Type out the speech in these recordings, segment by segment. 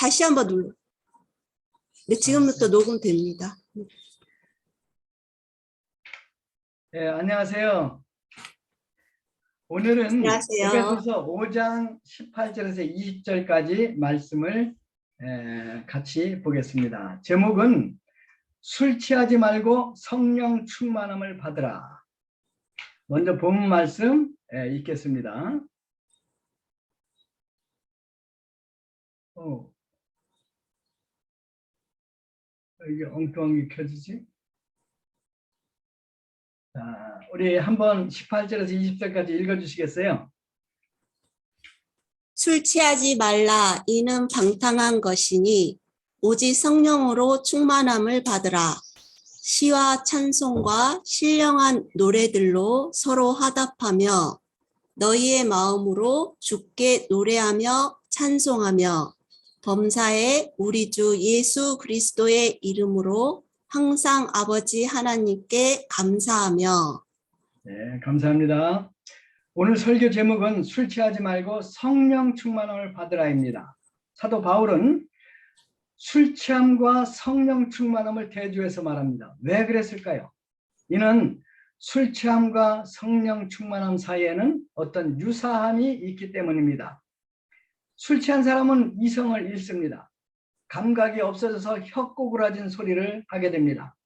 다시 한번 눌러. 네, 지금부터 녹음됩니다. 네, 안녕하세요. 오늘은 안녕하세요. 에베소서 5장 18절에서 20절까지 말씀을 같이 보겠습니다. 제목은 술 취하지 말고 성령 충만함을 받으라. 먼저 본 말씀 읽겠습니다. 이게 엉뚱하게 켜지지? 자, 우리 한번 18절에서 20절까지 읽어주시겠어요? 술 취하지 말라. 이는 방탕한 것이니 오직 성령으로 충만함을 받으라. 시와 찬송과 신령한 노래들로 서로 화답하며 너희의 마음으로 주께 노래하며 찬송하며 범사에 우리 주 예수 그리스도의 이름으로 항상 아버지 하나님께 감사하며. 네, 감사합니다. 오늘 설교 제목은 술 취하지 말고 성령 충만함을 받으라입니다. 사도 바울은 술 취함과 성령 충만함을 대조해서 말합니다. 왜 그랬을까요? 이는 술 취함과 성령 충만함 사이에는 어떤 유사함이 있기 때문입니다. 술 취한 사람은 이성을 잃습니다. 감각이 없어져서 혀꼬그라진 소리를 하게 됩니다.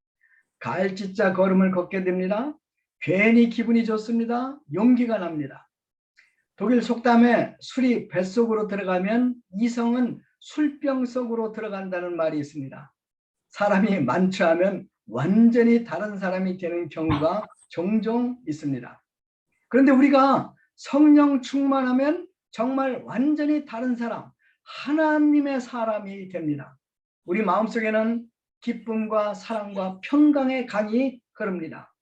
갈짓자 걸음을 걷게 됩니다. 괜히 기분이 좋습니다. 용기가 납니다. 독일 속담에 술이 뱃속으로 들어가면 이성은 술병 속으로 들어간다는 말이 있습니다. 사람이 만취하면 완전히 다른 사람이 되는 경우가 종종 있습니다. 그런데 우리가 성령 충만하면 정말 완전히 다른 사람, 하나님의 사람이 됩니다. 우리 마음속에는 기쁨과 사랑과 평강의 강이 흐릅니다.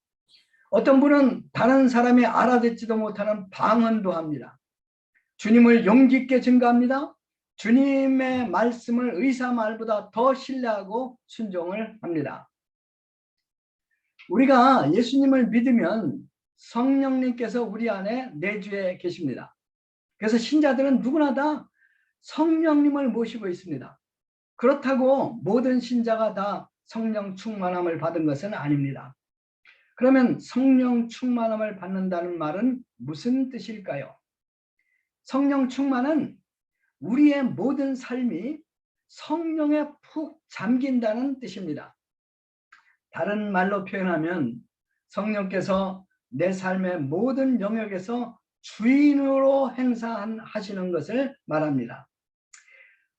어떤 분은 다른 사람이 알아듣지도 못하는 방언도 합니다. 주님을 용기 있게 증거합니다. 주님의 말씀을 의사 말보다 더 신뢰하고 순종을 합니다. 우리가 예수님을 믿으면 성령님께서 우리 안에 내주해 계십니다. 그래서 신자들은 누구나 다 성령님을 모시고 있습니다. 그렇다고 모든 신자가 다 성령 충만함을 받은 것은 아닙니다. 그러면 성령 충만함을 받는다는 말은 무슨 뜻일까요? 성령 충만은 우리의 모든 삶이 성령에 푹 잠긴다는 뜻입니다. 다른 말로 표현하면 성령께서 내 삶의 모든 영역에서 주인으로 행사하시는 것을 말합니다.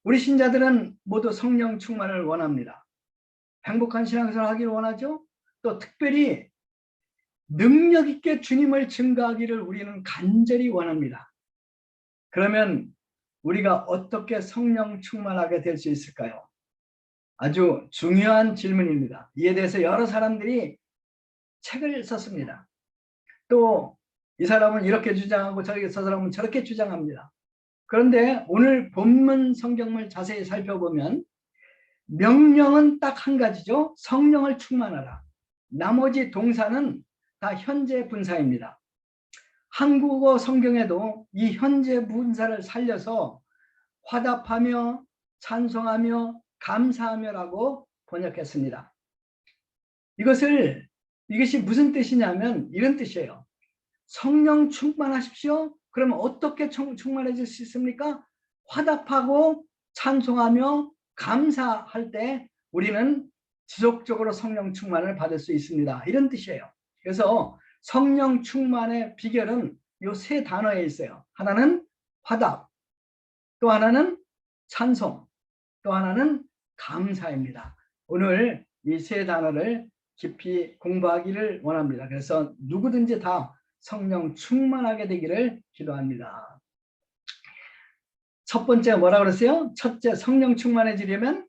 우리 신자들은 모두 성령 충만을 원합니다. 행복한 신앙생활을 하기를 원하죠. 또 특별히 능력 있게 주님을 증거하기를 우리는 간절히 원합니다. 그러면 우리가 어떻게 성령 충만하게 될 수 있을까요? 아주 중요한 질문입니다. 이에 대해서 여러 사람들이 책을 썼습니다. 또 이 사람은 이렇게 주장하고 저 사람은 저렇게 주장합니다. 그런데 오늘 본문 성경을 자세히 살펴보면 명령은 딱 한 가지죠. 성령을 충만하라. 나머지 동사는 다 현재 분사입니다. 한국어 성경에도 이 현재 분사를 살려서 화답하며 찬송하며 감사하며라고 번역했습니다. 이것이 무슨 뜻이냐면 이런 뜻이에요. 성령 충만하십시오. 그러면 어떻게 충만해질 수 있습니까? 화답하고 찬송하며 감사할 때 우리는 지속적으로 성령 충만을 받을 수 있습니다. 이런 뜻이에요. 그래서 성령 충만의 비결은 이 세 단어에 있어요. 하나는 화답, 또 하나는 찬송, 또 하나는 감사입니다. 오늘 이 세 단어를 깊이 공부하기를 원합니다. 그래서 누구든지 다 성령 충만하게 되기를 기도합니다. 첫 번째 뭐라고 그랬어요? 첫째, 성령 충만해지려면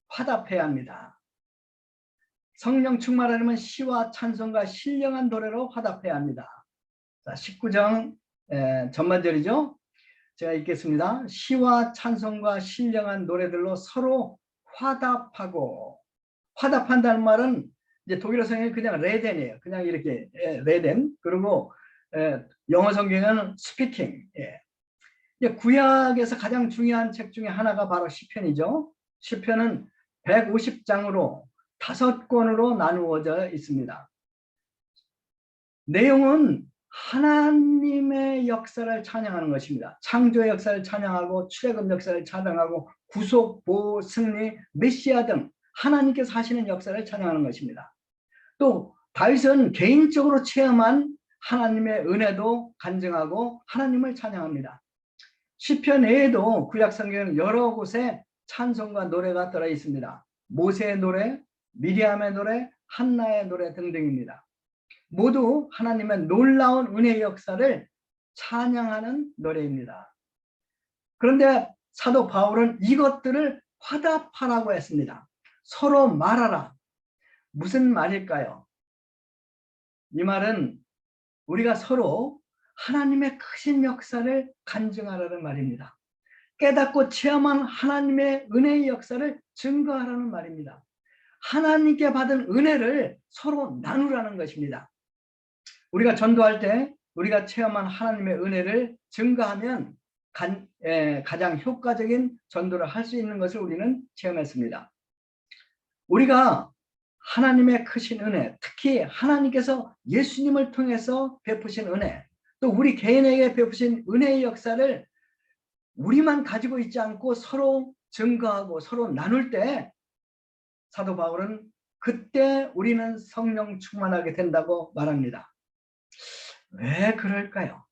화답해야 합니다. 성령 충만하려면 시와 찬송과 신령한 노래로 화답해야 합니다. 자, 19장 전반절이죠. 제가 읽겠습니다. 시와 찬송과 신령한 노래들로 서로 화답하고, 화답한다는 말은 이제 독일어 성경에 그냥 레덴이에요. 그냥 이렇게 레덴. 그리고 영어 성경에는 스피킹. 구약에서 가장 중요한 책 중에 하나가 바로 시편이죠. 시편은 150장으로 5권으로 나누어져 있습니다. 내용은 하나님의 역사를 찬양하는 것입니다. 창조의 역사를 찬양하고 출애굽 역사를 찬양하고 구속, 보호, 승리, 메시아 등 하나님께서 하시는 역사를 찬양하는 것입니다. 또 다윗은 개인적으로 체험한 하나님의 은혜도 간증하고 하나님을 찬양합니다. 시편 외에도 구약 성경에는 여러 곳에 찬송과 노래가 들어 있습니다. 모세의 노래, 미리암의 노래, 한나의 노래 등등입니다. 모두 하나님의 놀라운 은혜의 역사를 찬양하는 노래입니다. 그런데 사도 바울은 이것들을 화답하라고 했습니다. 서로 말하라. 무슨 말일까요? 이 말은 우리가 서로 하나님의 크신 역사를 간증하라는 말입니다. 깨닫고 체험한 하나님의 은혜의 역사를 증거하라는 말입니다. 하나님께 받은 은혜를 서로 나누라는 것입니다. 우리가 전도할 때 우리가 체험한 하나님의 은혜를 증거하면 가장 효과적인 전도를 할 수 있는 것을 우리는 체험했습니다. 우리가 하나님의 크신 은혜, 특히 하나님께서 예수님을 통해서 베푸신 은혜, 또 우리 개인에게 베푸신 은혜의 역사를 우리만 가지고 있지 않고 서로 증거하고 서로 나눌 때 사도 바울은 그때 우리는 성령 충만하게 된다고 말합니다. 왜 그럴까요?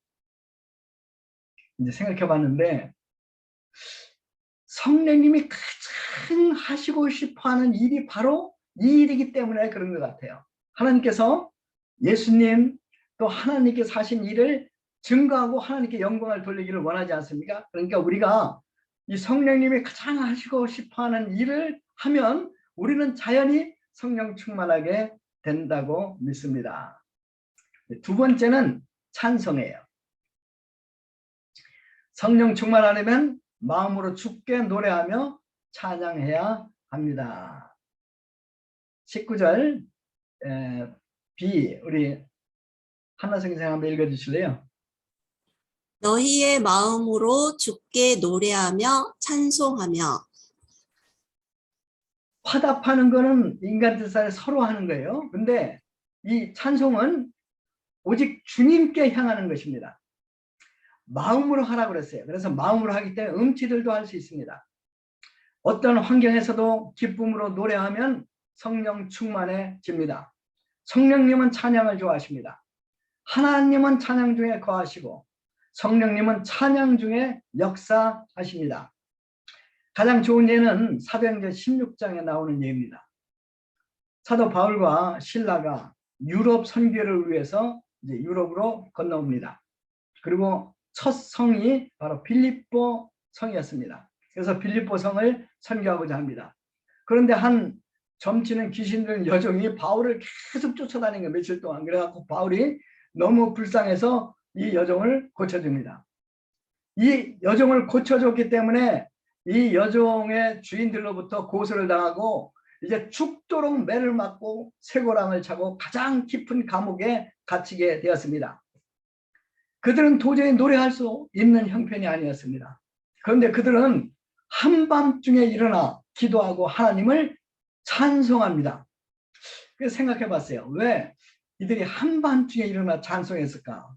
이제 생각해 봤는데 성령님이 가장 하시고 싶어 하는 일이 바로 이 일이기 때문에 그런 것 같아요. 하나님께서 예수님 또 하나님께서 하신 일을 증거하고 하나님께 영광을 돌리기를 원하지 않습니까? 그러니까 우리가 이 성령님이 가장 하시고 싶어 하는 일을 하면 우리는 자연히 성령 충만하게 된다고 믿습니다. 두 번째는 찬송이에요. 성령 충만하려면 마음으로 주께 노래하며 찬양해야 합니다. 19절 B 우리 한나 선생님 한번 읽어주실래요? 너희의 마음으로 주께 노래하며 찬송하며. 화답하는 거는 인간들 사이에 서로 하는 거예요. 근데 이 찬송은 오직 주님께 향하는 것입니다. 마음으로 하라고 그랬어요. 그래서 마음으로 하기 때문에 음치들도 할 수 있습니다. 어떤 환경에서도 기쁨으로 노래하면 성령 충만해집니다. 성령님은 찬양을 좋아하십니다. 하나님은 찬양 중에 거하시고 성령님은 찬양 중에 역사하십니다. 가장 좋은 예는 사도행전 16장에 나오는 예입니다. 사도 바울과 실라가 유럽 선교를 위해서 이제 유럽으로 건너옵니다. 그리고 첫 성이 바로 빌립보 성이었습니다. 그래서 빌립보 성을 선교하고자 합니다. 그런데 한 점치는 귀신 들린 여종이 바울을 계속 쫓아다니는 거예요. 며칠 동안. 그래갖고 바울이 너무 불쌍해서 이 여종을 고쳐줍니다. 이 여종을 고쳐줬기 때문에 이 여종의 주인들로부터 고소를 당하고 이제 죽도록 매를 맞고 쇠고랑을 차고 가장 깊은 감옥에 갇히게 되었습니다. 그들은 도저히 노래할 수 있는 형편이 아니었습니다. 그런데 그들은 한밤중에 일어나 기도하고 하나님을 찬송합니다. 그래서 생각해 봤어요. 왜 이들이 한밤중에 일어나 찬송했을까?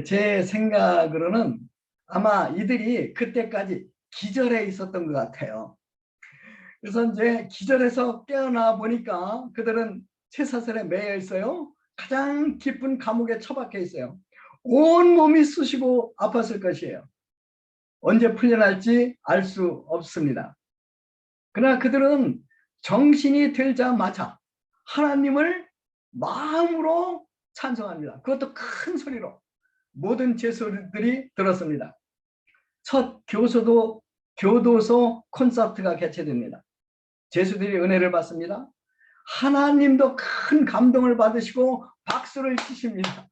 제 생각으로는 아마 이들이 그때까지 기절해 있었던 것 같아요. 그래서 이제 기절해서 깨어나 보니까 그들은 쇠사슬에 매여 있어요. 가장 깊은 감옥에 처박혀 있어요. 온 몸이 쑤시고 아팠을 것이에요. 언제 풀려날지 알 수 없습니다. 그러나 그들은 정신이 들자마자 하나님을 마음으로 찬송합니다. 그것도 큰 소리로 모든 제수들이 들었습니다. 첫 교도소 콘서트가 개최됩니다. 제수들이 은혜를 받습니다. 하나님도 큰 감동을 받으시고 박수를 치십니다.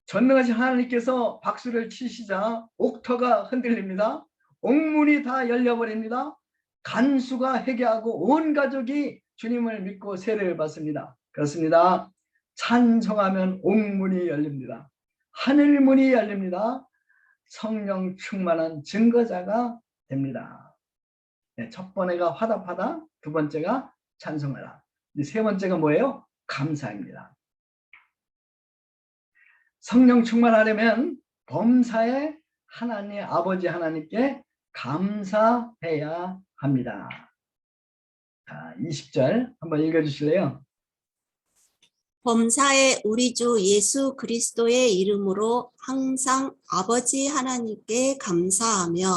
전능하신 하나님께서 박수를 치시자 옥터가 흔들립니다. 옥문이 다 열려버립니다. 간수가 회개하고 온 가족이 주님을 믿고 세례를 받습니다. 그렇습니다. 찬송하면 옥문이 열립니다. 하늘문이 열립니다. 성령 충만한 증거자가 됩니다. 네, 첫 번째가 화답하다, 두 번째가 찬송하라. 세 번째가 뭐예요? 감사입니다. 성령 충만하려면 범사에 하나님 아버지 하나님께 감사해야 합니다. 자, 20절 한번 읽어주실래요? 범사에 우리 주 예수 그리스도의 이름으로 항상 아버지 하나님께 감사하며.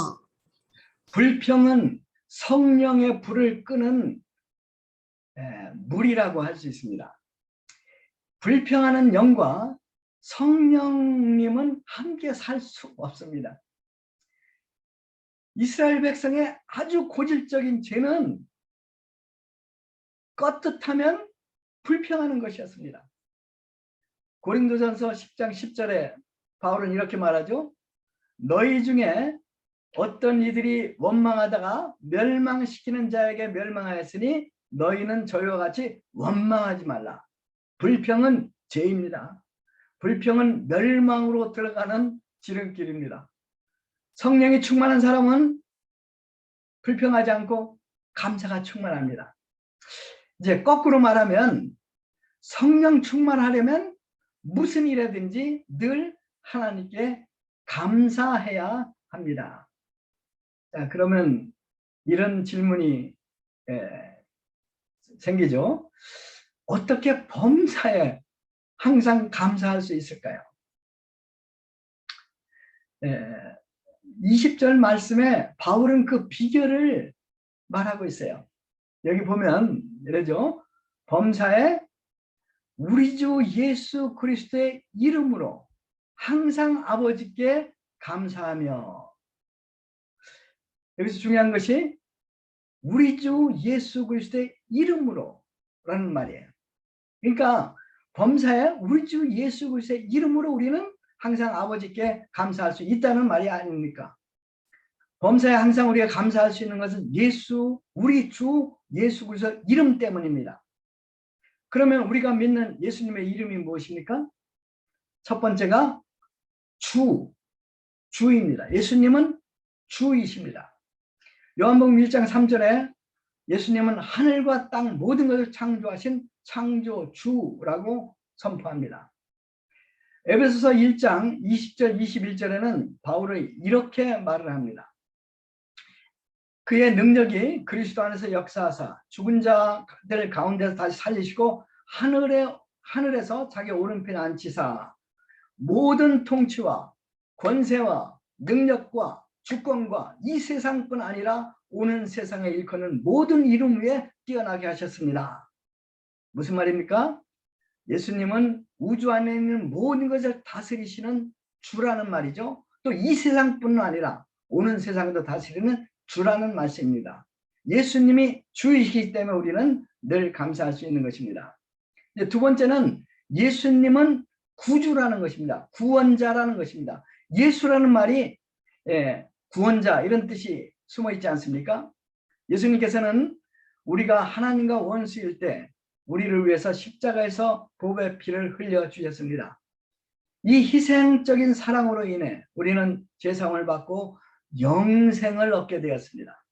불평은 성령의 불을 끄는 물이라고 할 수 있습니다. 불평하는 영과 성령님은 함께 살 수 없습니다. 이스라엘 백성의 아주 고질적인 죄는 껐듯하면 불평하는 것이었습니다. 고린도전서 10장 10절에 바울은 이렇게 말하죠. 너희 중에 어떤 이들이 원망하다가 멸망시키는 자에게 멸망하였으니 너희는 저희와 같이 원망하지 말라. 불평은 죄입니다. 불평은 멸망으로 들어가는 지름길입니다. 성령이 충만한 사람은 불평하지 않고 감사가 충만합니다. 이제 거꾸로 말하면 성령 충만하려면 무슨 일이든지 늘 하나님께 감사해야 합니다. 자, 그러면 이런 질문이 생기죠. 어떻게 범사에 항상 감사할 수 있을까요? 20절 말씀에 바울은 그 비결을 말하고 있어요. 여기 보면 이러죠. 범사에 우리 주 예수 그리스도의 이름으로 항상 아버지께 감사하며. 여기서 중요한 것이 우리 주 예수 그리스도의 이름으로 라는 말이에요. 그러니까 범사에 우리 주 예수 그리스도의 이름으로 우리는 항상 아버지께 감사할 수 있다는 말이 아닙니까? 범사에 항상 우리가 감사할 수 있는 것은 우리 주 예수 그리스도 이름 때문입니다. 그러면 우리가 믿는 예수님의 이름이 무엇입니까? 첫 번째가 주입니다. 예수님은 주이십니다. 요한복음 1장 3절에 예수님은 하늘과 땅 모든 것을 창조하신 창조주라고 선포합니다. 에베소서 1장 20절 21절에는 바울이 이렇게 말을 합니다. 그의 능력이 그리스도 안에서 역사하사 죽은 자들 가운데서 다시 살리시고 하늘에서 자기 오른편에 앉히사 모든 통치와 권세와 능력과 주권과 이 세상뿐 아니라 오는 세상에 일컫는 모든 이름 위에 뛰어나게 하셨습니다. 무슨 말입니까? 예수님은 우주 안에 있는 모든 것을 다스리시는 주라는 말이죠. 또 이 세상뿐 아니라 오는 세상도 다스리는 주라는 말씀입니다. 예수님이 주이시기 때문에 우리는 늘 감사할 수 있는 것입니다. 두 번째는 예수님은 구주라는 것입니다. 구원자라는 것입니다. 예수라는 말이 구원자 이런 뜻이 숨어 있지 않습니까? 예수님께서는 우리가 하나님과 원수일 때 우리를 위해서 십자가에서 보배의 피를 흘려 주셨습니다. 이 희생적인 사랑으로 인해 우리는 죄사함을 받고 영생을 얻게 되었습니다.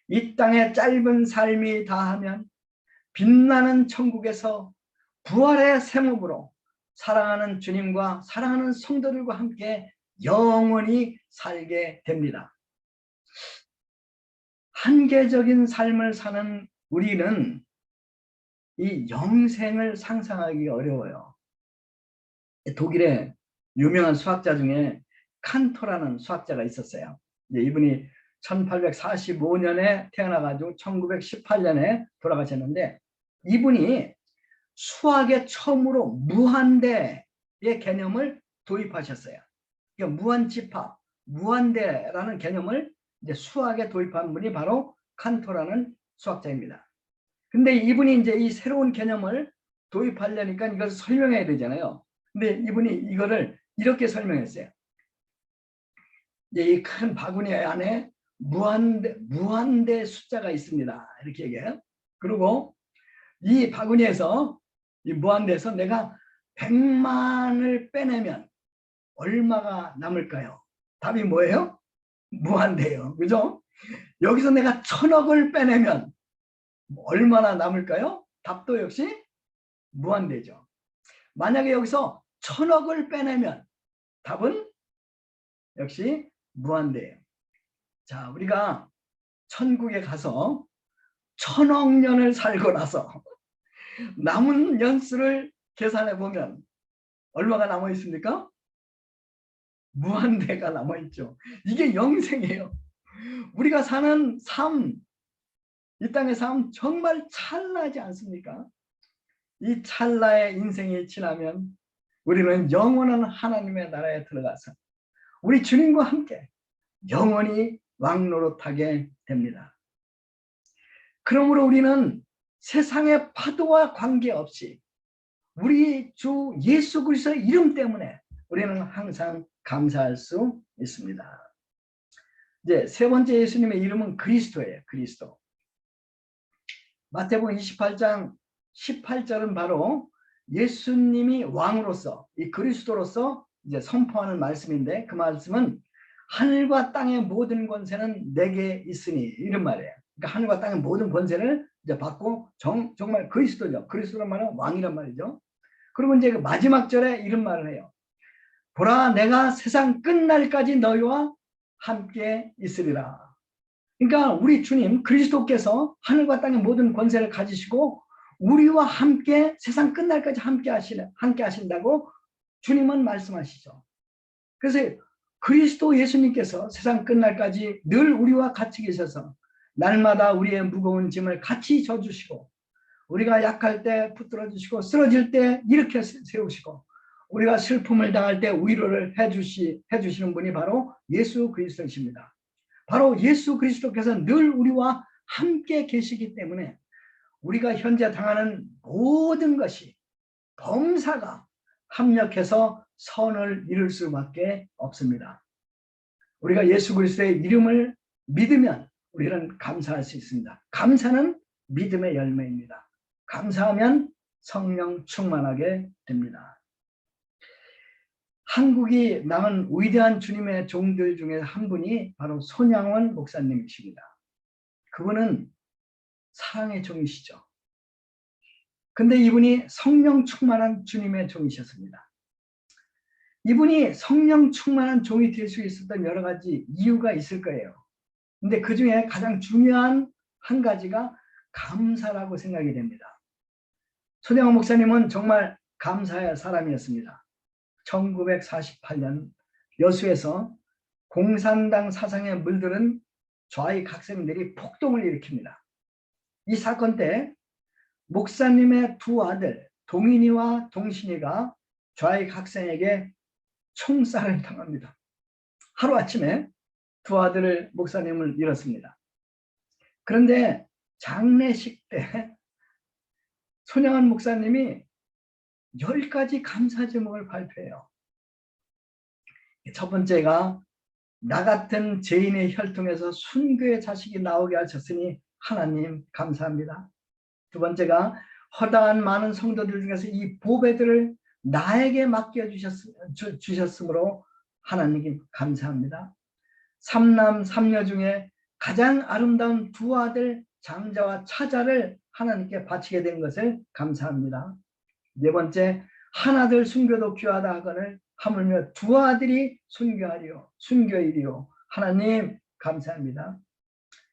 이 땅의 짧은 삶이 다하면 빛나는 천국에서 부활의 생업으로 사랑하는 주님과 사랑하는 성도들과 함께 영원히 살게 됩니다. 한계적인 삶을 사는 우리는 이 영생을 상상하기 어려워요. 독일의 유명한 수학자 중에 칸토라는 수학자가 있었어요. 이분이 1845년에 태어나가지고 1918년에 돌아가셨는데 이분이 수학에 처음으로 무한대의 개념을 도입하셨어요. 그러니까 무한집합, 무한대라는 개념을 이제 수학에 도입한 분이 바로 칸토라는 수학자입니다. 근데 이분이 이제 이 새로운 개념을 도입하려니까 이걸 설명해야 되잖아요. 근데 이분이 이거를 이렇게 설명했어요. 이 큰 바구니 안에 무한대 숫자가 있습니다. 이렇게 얘기해요. 그리고 이 바구니에서 이 무한대에서 내가 100만을 빼내면 얼마가 남을까요? 답이 뭐예요? 무한대예요. 그죠? 여기서 내가 1000억을 빼내면 얼마나 남을까요? 답도 역시 무한대죠. 만약에 여기서 1000억을 빼내면 답은 역시 무한대예요. 자, 우리가 천국에 가서 1000억 년을 살고 나서 남은 연수를 계산해 보면 얼마가 남아 있습니까? 무한대가 남아 있죠. 이게 영생이에요. 우리가 사는 삶, 이 땅의 삶 정말 찰나지 않습니까? 이 찰나의 인생이 지나면 우리는 영원한 하나님의 나라에 들어가서 우리 주님과 함께 영원히 왕노릇하게 됩니다. 그러므로 우리는 세상의 파도와 관계없이 우리 주 예수 그리스도의 이름 때문에 우리는 항상 감사할 수 있습니다. 이제 세 번째 예수님의 이름은 그리스도예요. 그리스도. 마태복음 28장 18절은 바로 예수님이 왕으로서 이 그리스도로서 이제 선포하는 말씀인데, 그 말씀은 하늘과 땅의 모든 권세는 내게 있으니, 이런 말이에요. 그러니까 하늘과 땅의 모든 권세를 이제 받고 정말 그리스도죠. 그리스도란 말은 왕이란 말이죠. 그리고 이제 그 마지막 절에 이런 말을 해요. 보라, 내가 세상 끝날까지 너희와 함께 있으리라. 그러니까 우리 주님 그리스도께서 하늘과 땅의 모든 권세를 가지시고 우리와 함께 세상 끝날까지 함께 하신다고 주님은 말씀하시죠. 그래서 그리스도 예수님께서 세상 끝날까지 늘 우리와 같이 계셔서 날마다 우리의 무거운 짐을 같이 져주시고, 우리가 약할 때 붙들어 주시고, 쓰러질 때 일으켜 세우시고, 우리가 슬픔을 당할 때 위로를 해주시는 분이 바로 예수 그리스도이십니다. 바로 예수 그리스도께서 늘 우리와 함께 계시기 때문에 우리가 현재 당하는 모든 것이 범사가 합력해서 선을 이룰 수밖에 없습니다. 우리가 예수 그리스도의 이름을 믿으면 우리는 감사할 수 있습니다. 감사는 믿음의 열매입니다. 감사하면 성령 충만하게 됩니다. 한국이 낳은 위대한 주님의 종들 중에 한 분이 바로 손양원 목사님이십니다. 그분은 사랑의 종이시죠. 근데 이분이 성령 충만한 주님의 종이셨습니다. 이분이 성령 충만한 종이 될 수 있었던 여러 가지 이유가 있을 거예요. 근데 그 중에 가장 중요한 한 가지가 감사라고 생각이 됩니다. 손양원 목사님은 정말 감사의 사람이었습니다. 1948년 여수에서 공산당 사상에 물들은 좌익 학생들이 폭동을 일으킵니다. 이 사건 때 목사님의 두 아들 동인이와 동신이가 좌익 학생에게 총살을 당합니다. 하루아침에 두 아들을 목사님을 잃었습니다. 그런데 장례식 때 손양원 목사님이 10가지 감사 제목을 발표해요. 첫 번째가 나 같은 죄인의 혈통에서 순교의 자식이 나오게 하셨으니 하나님 감사합니다. 두 번째가 허다한 많은 성도들 중에서 이 보배들을 나에게 맡겨주셨으므로 하나님 감사합니다. 삼남 삼녀 중에 가장 아름다운 두 아들 장자와 차자를 하나님께 바치게 된 것을 감사합니다. 네 번째, 하나들 순교도 귀하다 하거늘 하물며 두 아들이 순교이리요 하나님 감사합니다.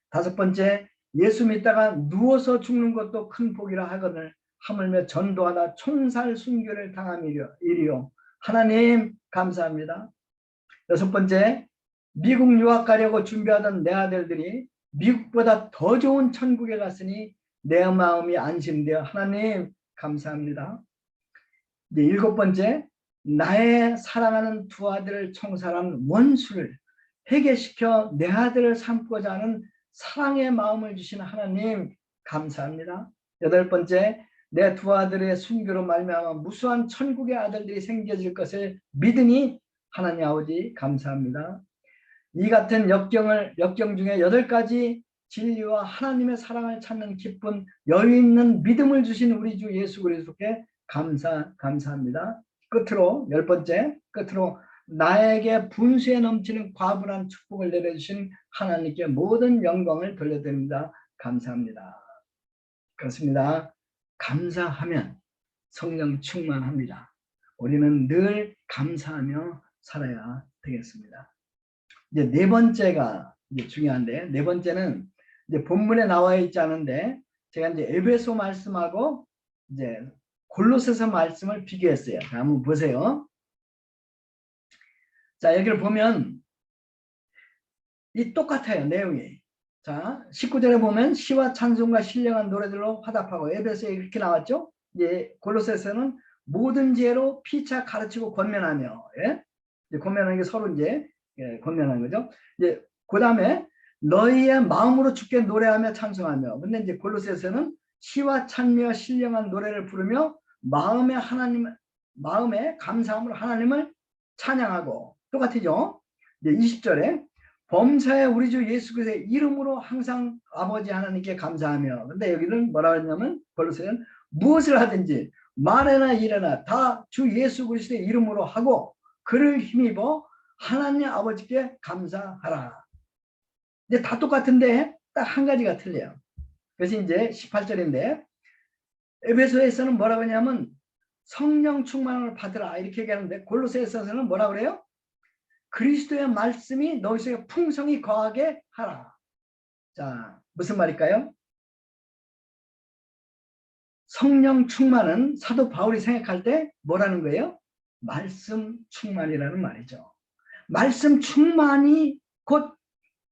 다섯 번째, 예수 믿다가 누워서 죽는 것도 큰 복이라 하거늘 하물며 전도하다 총살 순교를 당함이리요 하나님 감사합니다. 여섯 번째, 미국 유학 가려고 준비하던 내 아들들이 미국보다 더 좋은 천국에 갔으니 내 마음이 안심되어 하나님 감사합니다. 이제 일곱 번째, 나의 사랑하는 두 아들을 총살한 원수를 해결시켜 내 아들을 삼고자 하는 사랑의 마음을 주신 하나님 감사합니다. 여덟 번째, 내 두 아들의 순교로 말미암아 무수한 천국의 아들들이 생겨질 것을 믿으니 하나님 아버지 감사합니다. 이 같은 역경 중에 8가지 진리와 하나님의 사랑을 찾는 기쁜 여유 있는 믿음을 주신 우리 주 예수 그리스도께 감사합니다. 끝으로 10번째, 나에게 분수에 넘치는 과분한 축복을 내려주신 하나님께 모든 영광을 돌려드립니다. 감사합니다. 그렇습니다. 감사하면 성령 충만합니다. 우리는 늘 감사하며 살아야 되겠습니다. 이제 네 번째가 이제 중요한데, 네 번째는 이제 본문에 나와 있지 않은데 제가 이제 에베소 말씀하고 이제 골로새서 말씀을 비교했어요. 자, 한번 보세요. 자, 여기를 보면 이 똑같아요, 내용이. 자, 19절에 보면 시와 찬송과 신령한 노래들로 화답하고, 에베소에 이렇게 나왔죠. 이제 골로새서는 모든 지혜로 피차 가르치고 권면하며, 예? 이제 권면하는 게 서로 이제 권면하는 거죠. 이제 그 다음에 너희의 마음으로 주께 노래하며 찬송하며. 근데 이제 골로새서는 시와 찬미와 신령한 노래를 부르며 마음의 감사함으로 하나님을 찬양하고. 똑같죠. 이제 20절에 범사에 우리 주 예수 그리스도의 이름으로 항상 아버지 하나님께 감사하며. 근데 여기는 뭐라고 했냐면 골로새는 무엇을 하든지 말이나 일이나 다 주 예수 그리스도의 이름으로 하고 그를 힘입어 하나님 아버지께 감사하라. 이제 다 똑같은데 딱 한 가지가 틀려요. 그래서 이제 18절인데 에베소에서는 뭐라고 하냐면 성령 충만을 받으라 이렇게 얘기하는데, 골로새서는 뭐라고 그래요? 그리스도의 말씀이 너희 속에 풍성히 거하게 하라. 자, 무슨 말일까요? 성령 충만은 사도 바울이 생각할 때 뭐라는 거예요? 말씀 충만이라는 말이죠. 말씀 충만이 곧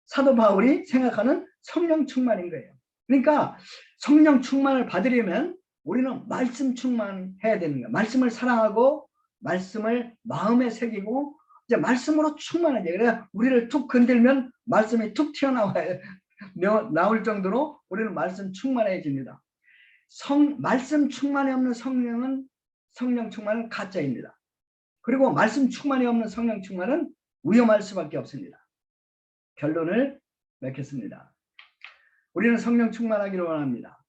사도 바울이 생각하는 성령 충만인 거예요. 그러니까 성령 충만을 받으려면 우리는 말씀 충만해야 되는 거예요. 말씀을 사랑하고 말씀을 마음에 새기고 이제 말씀으로 충만하지. 그래서 우리를 툭 건들면 말씀이 툭 튀어나와요. 나올 정도로 우리는 말씀 충만해집니다. 말씀 충만이 없는 성령 충만은 가짜입니다. 그리고 말씀 충만이 없는 성령 충만은 위험할 수밖에 없습니다. 결론을 맺겠습니다. 우리는 성령 충만하기를 원합니다.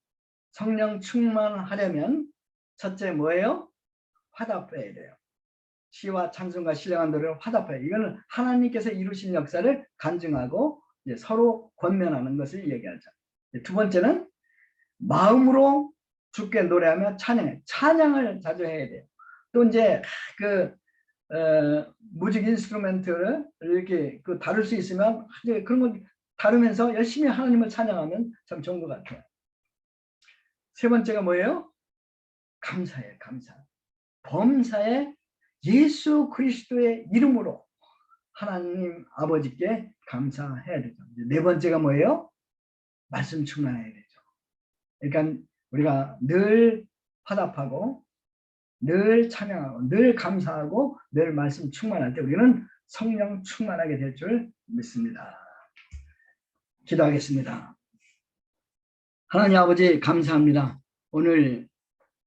성령 충만하려면 첫째 뭐예요? 화답해야 돼요. 시와 찬송과 신령한 노래를 화답해요. 이거는 하나님께서 이루신 역사를 간증하고 이제 서로 권면하는 것을 얘기하죠. 두 번째는 마음으로 주께 노래하며 찬양을 자주 해야 돼요. 또 이제 무직 인스트루멘트를 이렇게 다룰 수 있으면 그런 거 다루면서 열심히 하나님을 찬양하면 참 좋은 것 같아요. 세 번째가 뭐예요? 감사예요. 감사. 범사에 예수 그리스도의 이름으로 하나님 아버지께 감사해야 되죠. 네 번째가 뭐예요? 말씀 충만해야 되죠. 그러니까 우리가 늘 화답하고 늘 찬양하고 늘 감사하고 늘 말씀 충만할 때 우리는 성령 충만하게 될 줄 믿습니다. 기도하겠습니다. 하나님 아버지 감사합니다. 오늘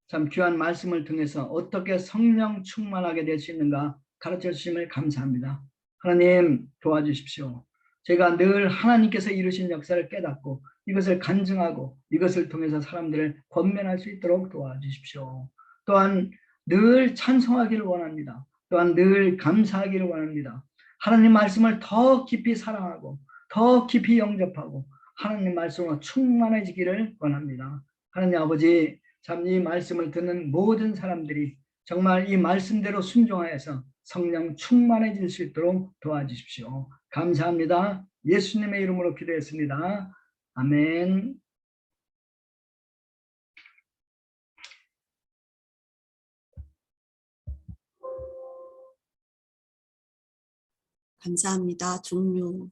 참 귀한 말씀을 통해서 어떻게 성령 충만하게 될 수 있는가 가르쳐 주심을 감사합니다. 하나님 도와주십시오. 제가 늘 하나님께서 이루신 역사를 깨닫고 이것을 간증하고 이것을 통해서 사람들을 권면할 수 있도록 도와주십시오. 또한 늘 찬송하기를 원합니다. 또한 늘 감사하기를 원합니다. 하나님 말씀을 더 깊이 사랑하고 더 깊이 영접하고 하나님 말씀으로 충만해지기를 원합니다. 하나님 아버지 참 이 말씀을 듣는 모든 사람들이 정말 이 말씀대로 순종하여서 성령 충만해질 수 있도록 도와주십시오. 감사합니다. 예수님의 이름으로 기도했습니다. 아멘. 감사합니다. 종료.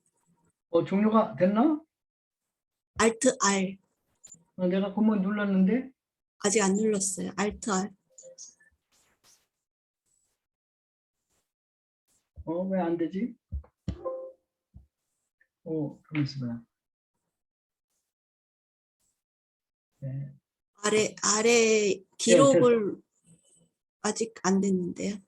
종료가 됐나? Alt R. 내가 그만 눌렀는데. 아직 안 눌렀어요. Alt R. 왜 안 되지? 가만 있어봐. 네. 아래 기록을 아직 안 됐는데요.